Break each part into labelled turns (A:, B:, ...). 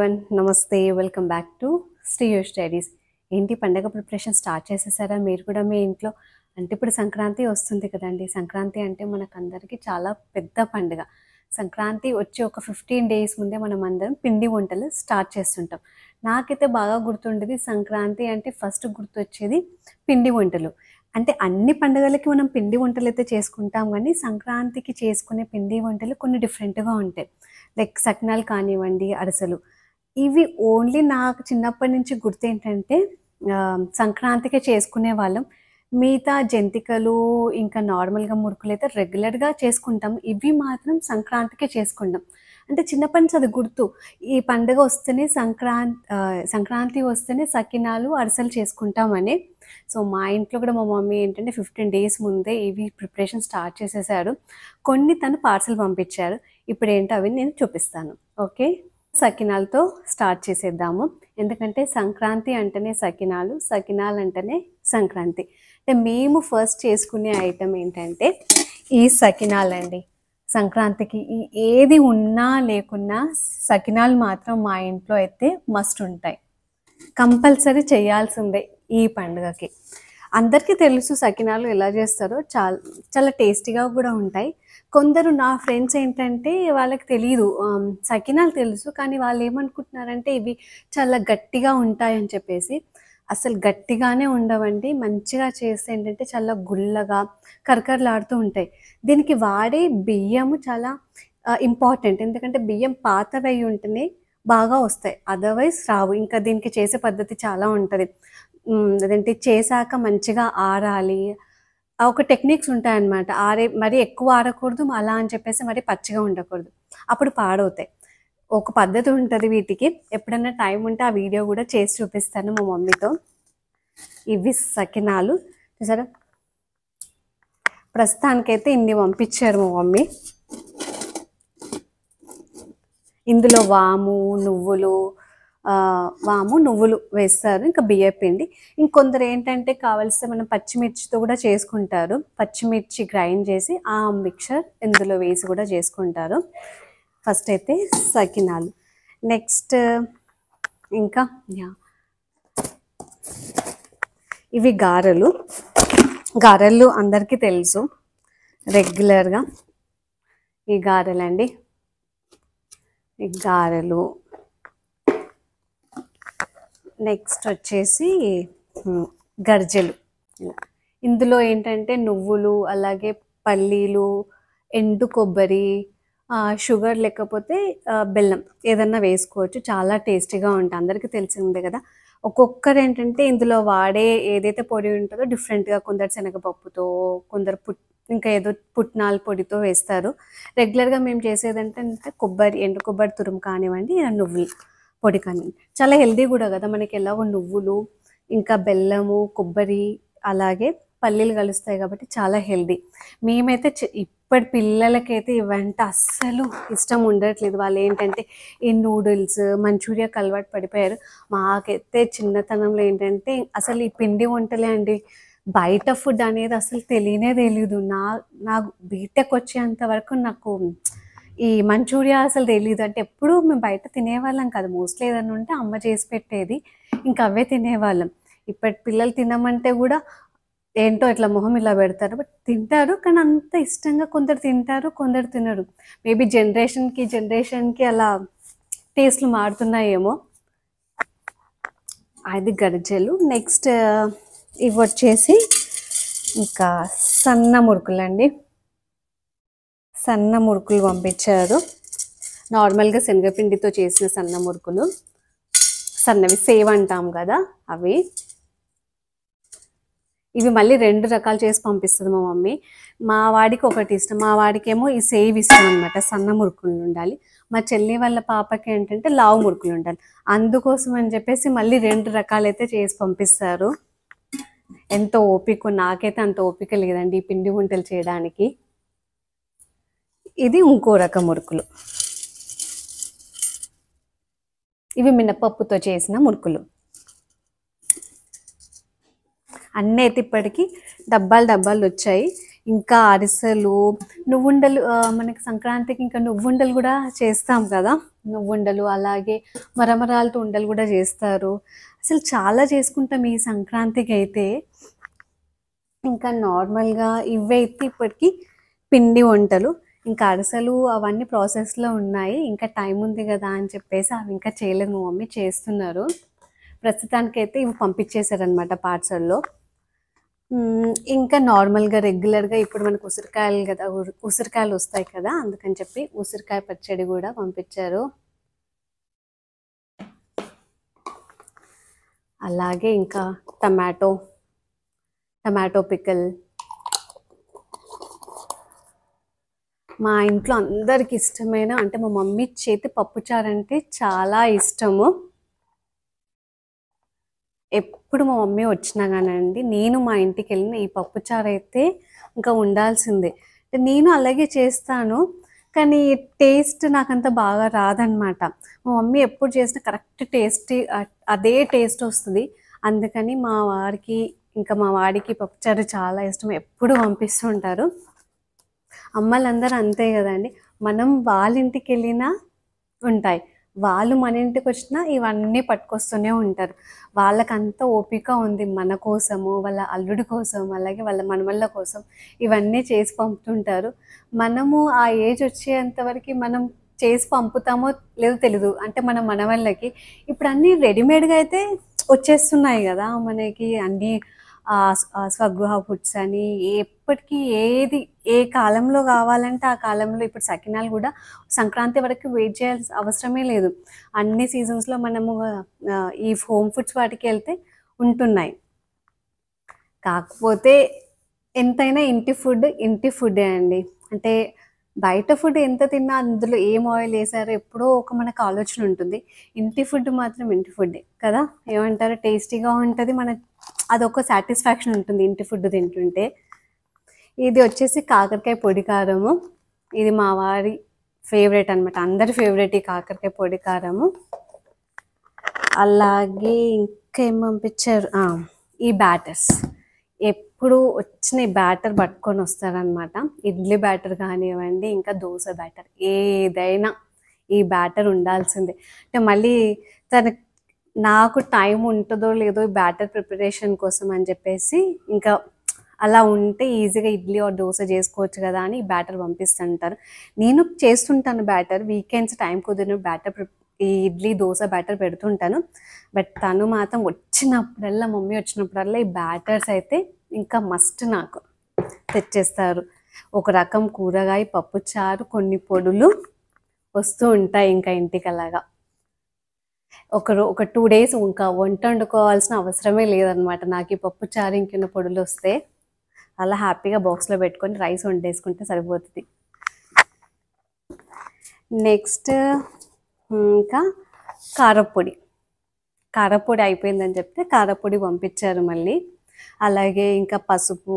A: Everyone, నమస్తే. Welcome back to Sriyo studies. ఏంటి పండగ ప్రిపరేషన్ స్టార్ట్ చేసేసారా మీరు కూడా మీ ఇంట్లో? అంటే ఇప్పుడు సంక్రాంతి వస్తుంది కదండి. సంక్రాంతి అంటే మనకందరికీ చాలా పెద్ద పండుగ. సంక్రాంతి వచ్చి ఒక 15 డేస్ ముందే మనం అందరం పిండి వంటలు స్టార్ట్ చేస్తుంటాం. నాకైతే బాగా గుర్తుండేది సంక్రాంతి అంటే ఫస్ట్ గుర్తొచ్చేది పిండి వంటలు. అంటే అన్ని పండుగలకి మనం పిండి వంటలు అయితే చేసుకుంటాం, కానీ సంక్రాంతికి చేసుకునే పిండి వంటలు కొన్ని డిఫరెంట్గా ఉంటాయి. లైక్ సకినాలు కానివ్వండి, అరిసెలు. ఇవి ఓన్లీ నాకు చిన్నప్పటి నుంచి గుర్తేంటంటే సంక్రాంతికే చేసుకునే వాళ్ళం. మిగతా జంతికలు ఇంకా నార్మల్గా మురుకులు అయితే రెగ్యులర్గా చేసుకుంటాం. ఇవి మాత్రం సంక్రాంతికే చేసుకుంటాం. అంటే చిన్నప్పటి నుంచి అది గుర్తు. ఈ పండుగ వస్తేనే సంక్రాంతి వస్తేనే సకినాలు అరిసెలు చేసుకుంటామని. సో మా ఇంట్లో కూడా మా మమ్మీ ఏంటంటే 15 డేస్ ముందే ఇవి ప్రిపరేషన్ స్టార్ట్ చేసేసారు. కొన్ని తను పార్సల్ పంపించారు. ఇప్పుడు ఏంటో అవి నేను చూపిస్తాను. ఓకే, సకినాలతో స్టార్ట్ చేసేద్దాము. ఎందుకంటే సంక్రాంతి అంటేనే సకినాలు, సకినాలు అంటేనే సంక్రాంతి. అంటే మేము ఫస్ట్ చేసుకునే ఐటెం ఏంటంటే ఈ సకినాలండి. సంక్రాంతికి ఏది ఉన్నా లేకున్నా సకినాలు మాత్రం మా ఇంట్లో అయితే మస్ట్ ఉంటాయి. కంపల్సరీ చేయాల్సిందే ఈ పండుగకి. అందరికీ తెలుసు సకినాలు ఎలా చేస్తారో, చాలా చాలా టేస్టీగా కూడా ఉంటాయి. కొందరు నా ఫ్రెండ్స్ ఏంటంటే వాళ్ళకి తెలియదు, సకినాలు తెలుసు కానీ వాళ్ళు ఏమనుకుంటున్నారంటే ఇవి చాలా గట్టిగా ఉంటాయని చెప్పేసి. అసలు గట్టిగానే ఉండవండి. మంచిగా చేస్తే ఏంటంటే చాలా గుల్లగా కరకరలాడుతూ ఉంటాయి. దీనికి వాడే బియ్యము చాలా ఇంపార్టెంట్. ఎందుకంటే బియ్యం పాతవై ఉంటేనే బాగా వస్తాయి, అదర్వైజ్ రావు. ఇంకా దీనికి చేసే పద్ధతి చాలా ఉంటుంది. అదేంటి, చేశాక మంచిగా ఆరాలి. ఒక టెక్నిక్స్ ఉంటాయన్నమాట. మరి ఎక్కువ ఆరకూడదు, అలా అని చెప్పేసి మరి పచ్చిగా ఉండకూడదు, అప్పుడు పాడవుతాయి. ఒక పద్ధతి ఉంటుంది వీటికి. ఎప్పుడన్నా టైం ఉంటే ఆ వీడియో కూడా చేసి చూపిస్తాను మా మమ్మీతో. ఇవి సకినాలు చూసారా. ప్రస్తుతానికైతే ఇన్ని పంపించారు మా మమ్మీ. ఇందులో వాము నువ్వులు వేస్తారు, ఇంకా బియ్యం పిండి. ఇంకొందరు ఏంటంటే కావలిస్తే మనం పచ్చిమిర్చితో కూడా చేసుకుంటారు. పచ్చిమిర్చి గ్రైండ్ చేసి ఆ మిక్చర్ ఇందులో వేసి కూడా చేసుకుంటారు. ఫస్ట్ అయితే సకినాలు, నెక్స్ట్ ఇంకా ఇవి గారెలు అందరికీ తెలుసు రెగ్యులర్గా. ఈ గారెలండి, ఈ గారెలు. నెక్స్ట్ వచ్చేసి గర్జెలు. ఇందులో ఏంటంటే నువ్వులు, అలాగే పల్లీలు, ఎండు కొబ్బరి, షుగర్ లేకపోతే బెల్లం ఏదన్నా వేసుకోవచ్చు. చాలా టేస్టీగా ఉంటుంది, అందరికీ తెలిసిందే కదా. ఒక్కొక్కరు ఏంటంటే ఇందులో వాడే ఏదైతే పొడి ఉంటుందో డిఫరెంట్గా, కొందరు శనగపప్పుతో, కొందరు ఇంకా ఏదో పుట్నాల పొడితో వేస్తారు. రెగ్యులర్గా మేము చేసేదంటే ఎండు కొబ్బరి తురుము కానివ్వండి, నువ్వులు పొడి కానివ్వండి. చాలా హెల్దీ కూడా కదా మనకి. ఎలాగో నువ్వులు ఇంకా బెల్లము, కొబ్బరి, అలాగే పల్లీలు కలుస్తాయి కాబట్టి చాలా హెల్దీ. మేమైతే ఇప్పటి పిల్లలకైతే ఇవంటే అస్సలు ఇష్టం ఉండట్లేదు. వాళ్ళు ఏంటంటే ఈ నూడిల్స్, మంచూరియాకి అలవాటు పడిపోయారు. మాకైతే చిన్నతనంలో ఏంటంటే అసలు ఈ పిండి వంటలే అండి. బయట ఫుడ్ అనేది అసలు తెలియదు. నాకు బీటెక్ వచ్చేంత వరకు నాకు ఈ మంచూరియా అసలు తెలియదు. అంటే ఎప్పుడు మేము బయట తినేవాళ్ళం కాదు. మోస్ట్లీ ఏదైనా ఉంటే అమ్మ చేసి పెట్టేది, ఇంకా అవే తినేవాళ్ళం. ఇప్పటి పిల్లలు తినమంటే కూడా ఏంటో ఇట్లా మొహం ఇలా పెడతారు. బట్ తింటారు, కానీ అంత ఇష్టంగా కొందరు తింటారు, కొందరు తినరు. మేబీ జనరేషన్కి అలా టేస్ట్లు మారుతున్నాయేమో. అది గరిజెలు. నెక్స్ట్ ఇవి వచ్చేసి ఇంకా సన్న మురుకులు అండి. సన్న మురుకులు పంపించారు. నార్మల్గా శనగపిండితో చేసిన సన్న మురుకులు, సన్నవి సేవ్ అంటాం కదా అవి. ఇవి మళ్ళీ 2 రకాలు చేసి పంపిస్తుంది మా మమ్మీ. మా వాడికి ఒకటి ఇష్టం, మా వాడికేమో ఈ సేవ్ ఇష్టం అనమాట. సన్న మురుకులు ఉండాలి. మా చెల్లి వాళ్ళ పాపకి ఏంటంటే లావు మురుకులు ఉండాలి. అందుకోసం అని చెప్పేసి మళ్ళీ 2 రకాలైతే చేసి పంపిస్తారు. ఎంతో ఓపిక. నాకైతే అంత ఓపిక లేదండి ఈ పిండి వంటలు చేయడానికి. ఇది ఇంకో రకం మురుకులు. ఇవి మినపప్పుతో చేసిన మురుకులు. అన్నీ అయితే ఇప్పటికీ డబ్బాలు వచ్చాయి. ఇంకా అరిసెలు, నువ్వుండలు, మనకి సంక్రాంతికి ఇంకా నువ్వుండలు కూడా చేస్తాం కదా. నువ్వుండలు, అలాగే మరమరాలతో ఉండలు కూడా చేస్తారు. అసలు చాలా చేసుకుంటాం ఈ సంక్రాంతికి అయితే. ఇంకా నార్మల్గా ఇవైతే ఇప్పటికీ పిండి వంటలు. ఇంకా అరిసెలు అవన్నీ ప్రాసెస్లో ఉన్నాయి. ఇంకా టైం ఉంది కదా అని చెప్పేసి అవి ఇంకా చేయలేదు, మా మమ్మీ చేస్తున్నారు. ప్రస్తుతానికైతే ఇవి పంపించేశారనమాట పార్సల్లో. ఇంకా నార్మల్గా రెగ్యులర్గా ఇప్పుడు మనకు ఉసిరికాయలు కదా, ఉసిరికాయలు వస్తాయి కదా, అందుకని చెప్పి ఉసిరికాయ పచ్చడి కూడా పంపించారు. అలాగే ఇంకా టమాటో పికల్. మా ఇంట్లో అందరికి ఇష్టమైన, అంటే మా మమ్మీ చేతి పప్పుచారు అంటే చాలా ఇష్టము. ఎప్పుడు మా మమ్మీ వచ్చినా కానండి, నేను మా ఇంటికి వెళ్ళిన ఈ పప్పుచారు అయితే ఇంకా ఉండాల్సిందే. నేను అలాగే చేస్తాను, కానీ టేస్ట్ నాకంత బాగా రాదనమాట. మా మమ్మీ ఎప్పుడు చేసినా కరెక్ట్ టేస్ట్, అదే టేస్ట్ వస్తుంది. అందుకని మా వాడికి పప్పుచారు చాలా ఇష్టం, ఎప్పుడు పంపిస్తూ ఉంటారు. అమ్మలందరూ అంతే కదండి, మనం వాళ్ళ ఇంటికి వెళ్ళినా ఉంటాయి, వాళ్ళు మన ఇంటికి వచ్చినా ఇవన్నీ పట్టుకొస్తూనే ఉంటారు. వాళ్ళకంత ఓపిక ఉంది మన కోసము, వాళ్ళ అల్లుడి కోసం, అలాగే వాళ్ళ మనవళ్ళ కోసం ఇవన్నీ చేసి పంపుతుంటారు. మనము ఆ ఏజ్ వచ్చేంత వరకు మనం చేసి పంపుతామో లేదో తెలీదు, అంటే మన మనవళ్ళకి. ఇప్పుడు అన్నీ రెడీమేడ్గా అయితే వచ్చేస్తున్నాయి కదా మనకి, అన్నీ స్వగృహ ఫుడ్స్ అని. ఎప్పటికీ ఏ కాలంలో కావాలంటే ఆ కాలంలో. ఇప్పుడు సకినాలు కూడా సంక్రాంతి వరకు వెయిట్ చేయాల్సిన అవసరమే లేదు. అన్ని సీజన్స్లో మనము ఈ హోమ్ ఫుడ్స్ వాటికి వెళ్తే ఉంటున్నాయి. కాకపోతే ఎంతైనా ఇంటి ఫుడ్డే అండి. అంటే బయట ఫుడ్ ఎంత తిన్నా అందులో ఏం ఆయిల్ వేసారో ఎప్పుడో ఒక మనకు ఆలోచన ఉంటుంది. ఇంటి ఫుడ్ మాత్రం ఇంటి ఫుడ్డే కదా, ఏమంటారు, టేస్టీగా ఉంటుంది. అదొక సాటిస్ఫాక్షన్ ఉంటుంది ఇంటి ఫుడ్ తింటుంటే. ఇది వచ్చేసి కాకరకాయ పొడి కారము. ఇది మా వారి ఫేవరెట్ అనమాట, అందరి ఫేవరెట్ ఈ కాకరకాయ పొడి కారము. అలాగే ఇంకా ఏం పంపించారు, ఈ బ్యాటర్స్. ఎప్పుడు వచ్చిన ఈ బ్యాటర్ పట్టుకొని వస్తారనమాట. ఇడ్లీ బ్యాటర్ కానివ్వండి, ఇంకా దోశ బ్యాటర్, ఏదైనా ఈ బ్యాటర్ ఉండాల్సిందే. అంటే మళ్ళీ నాకు టైం ఉంటుందో లేదో ఈ బ్యాటర్ ప్రిపరేషన్ కోసం అని చెప్పేసి, ఇంకా అలా ఉంటే ఈజీగా ఇడ్లీ ఆర్ దోశ చేసుకోవచ్చు కదా అని బ్యాటర్ పంపిస్తుంటారు. నేను చేస్తుంటాను బ్యాటర్, వీకెండ్స్ టైం కుదిరిన బ్యాటర్, ఈ ఇడ్లీ దోశ బ్యాటర్ పెడుతుంటాను. బట్ తను మాత్రం మమ్మీ వచ్చినప్పుడల్లా ఈ బ్యాటర్స్ అయితే ఇంకా మస్ట్ నాకు తెచ్చేస్తారు. ఒక రకం కూరగాయ, పప్పుచారు, కొన్ని పొడులు వస్తూ ఉంటాయి ఇంకా ఇంటికి. అలాగా ఒక 2 days ఇంకా వంట వండుకోవాల్సిన అవసరమే లేదనమాట నాకు. ఈ పప్పుచారు ఇంకిన్న పొడులు వస్తే అలా హ్యాపీగా బాక్స్లో పెట్టుకొని రైస్ వండేసుకుంటే సరిపోతుంది. నెక్స్ట్ ఇంకా కారపొడి అయిపోయిందని చెప్తే కారపొడి పంపించారు మళ్ళీ. అలాగే ఇంకా పసుపు,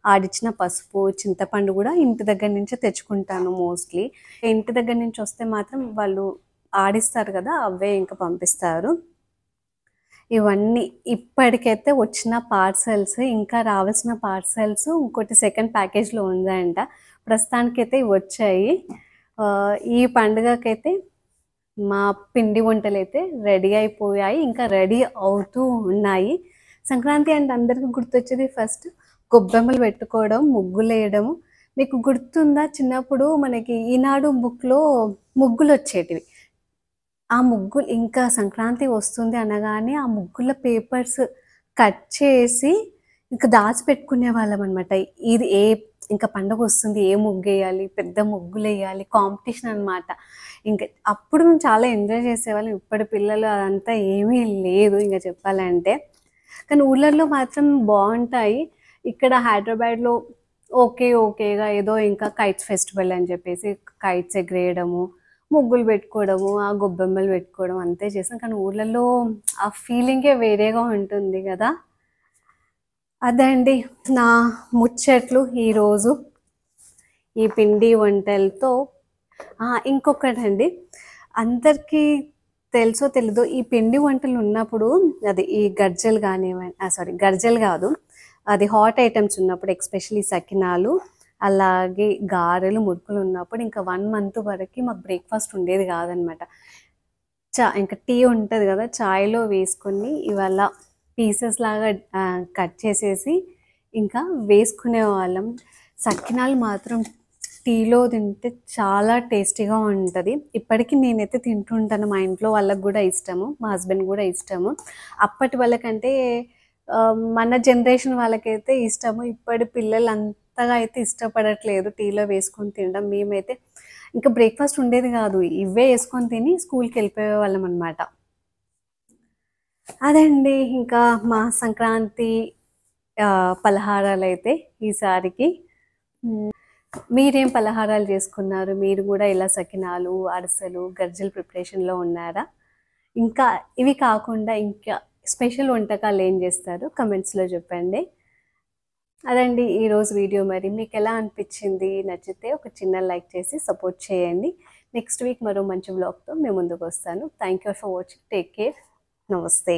A: ఆడిచ్చిన పసుపు, చింతపండు కూడా ఇంటి దగ్గర నుంచే తెచ్చుకుంటాను మోస్ట్లీ. ఇంటి దగ్గర నుంచి వస్తే మాత్రం వాళ్ళు ఆడిస్తారు కదా, అవే ఇంకా పంపిస్తారు. ఇవన్నీ ఇప్పటికైతే వచ్చిన పార్సల్స్. ఇంకా రావాల్సిన పార్సల్స్ ఇంకోటి సెకండ్ ప్యాకేజ్లో ఉందంట. ప్రస్తుతానికైతే ఇవి వచ్చాయి. ఈ పండుగకైతే మా పిండి వంటలు అయితే రెడీ అయిపోయాయి, ఇంకా రెడీ అవుతూ ఉన్నాయి. సంక్రాంతి అంటే అందరికీ గుర్తొచ్చేది ఫస్ట్ గొబ్బెమ్మలు పెట్టుకోవడం, ముగ్గులు వేయడము. మీకు గుర్తుందా, చిన్నప్పుడు మనకి ఈనాడు బుక్లో ముగ్గులు వచ్చేటివి. ఆ ముగ్గులు ఇంకా సంక్రాంతి వస్తుంది అనగానే ఆ ముగ్గుల పేపర్స్ కట్ చేసి ఇంకా దాచిపెట్టుకునే వాళ్ళం అనమాట. ఇది ఇంకా పండుగ వస్తుంది, ఏ ముగ్గు వేయాలి, పెద్ద ముగ్గులు వేయాలి, కాంపిటీషన్ అనమాట. ఇంకా అప్పుడు మేము చాలా ఎంజాయ్ చేసేవాళ్ళం. ఇప్పటి పిల్లలు అదంతా ఏమీ లేదు ఇంకా చెప్పాలంటే. కానీ ఊళ్ళల్లో మాత్రం బాగుంటాయి. ఇక్కడ హైదరాబాద్లో ఓకేగా ఏదో ఇంకా కైట్స్ ఫెస్టివల్ అని చెప్పేసి కైట్స్ ఎగరేయడము, ముగ్గులు పెట్టుకోవడము, ఆ గొబ్బెమ్మలు పెట్టుకోవడం అంతే చేసాం. కానీ ఊళ్ళల్లో ఆ ఫీలింగే వేరేగా ఉంటుంది కదా. అదే అండి నా ముచ్చట్లు ఈరోజు ఈ పిండి వంటలతో. ఇంకొకటండి, అందరికీ తెలుసో తెలీదో, ఈ పిండి వంటలు ఉన్నప్పుడు అది ఈ గర్జలు కానివ్వండి, గర్జలు కాదు, అది హాట్ ఐటమ్స్ ఉన్నప్పుడు ఎస్పెషల్లీ సకినాలు, అలాగే గారెలు, మురుకులు ఉన్నప్పుడు ఇంకా 1 మంత్ వరకు మాకు బ్రేక్‌ఫాస్ట్ ఉండేది కాదనమాట. ఇంకా టీ ఉంటది కదా! చాయ్‌లో వేసుకొని ఇవాళ పీసెస్ లాగా కట్ చేసేసి ఇంకా వేసుకునేవాళ్ళం. సకినాలు మాత్రం టీలో తింటే చాలా టేస్టీగా ఉంటది. ఇప్పటికి నేనైతే తింటుంటాను. మా ఇంట్లో వాళ్ళకి గూడా ఇష్టము. మా హస్బెండ్ గూడా ఇష్టము. అప్పటి వాళ్ళకంటే మన జనరేషన్ వాళ్ళకైతే ఇష్టము. ఇప్పటి పిల్లలు అంతగా అయితే ఇష్టపడట్లేదు టీలో వేసుకొని తినడం. మేమైతే ఇంకా బ్రేక్‌ఫాస్ట్ ఉండేది గాదు. ఇవే యేసుకొని తిని స్కూల్‌కెళ్ళిపోయేవాళ్ళమనమాట. అదండి ఇంకా మా సంక్రాంతి పలహారాలైతే ఈసారికి. హ్మ్. మీరేం పలహారాలు చేసుకున్నారు? మీరు గూడా ఇలా సకినాలు, అరిసెలు, గర్జలు ప్రిపరేషన్‌లో ఉన్నారా? ఇంకా ఇవి కాకుండా ఇంకా స్పెషల్ వంటకాలేం జేస్తారు? కమెంట్స్‌లో జెప్పండి. అదండి ఈరోజు వీడియో మరి మీకెలా అనిపిచ్చింది? నచ్చితే ఒక చిన్న లైక్ చేసి సపోర్ట్ చేయండి. నెక్స్ట్ వీక్ మరో మంచి వ్లాగ్‌తో మీ ముందుకొస్తాను. Thank you for watching. Take care. నమస్తే.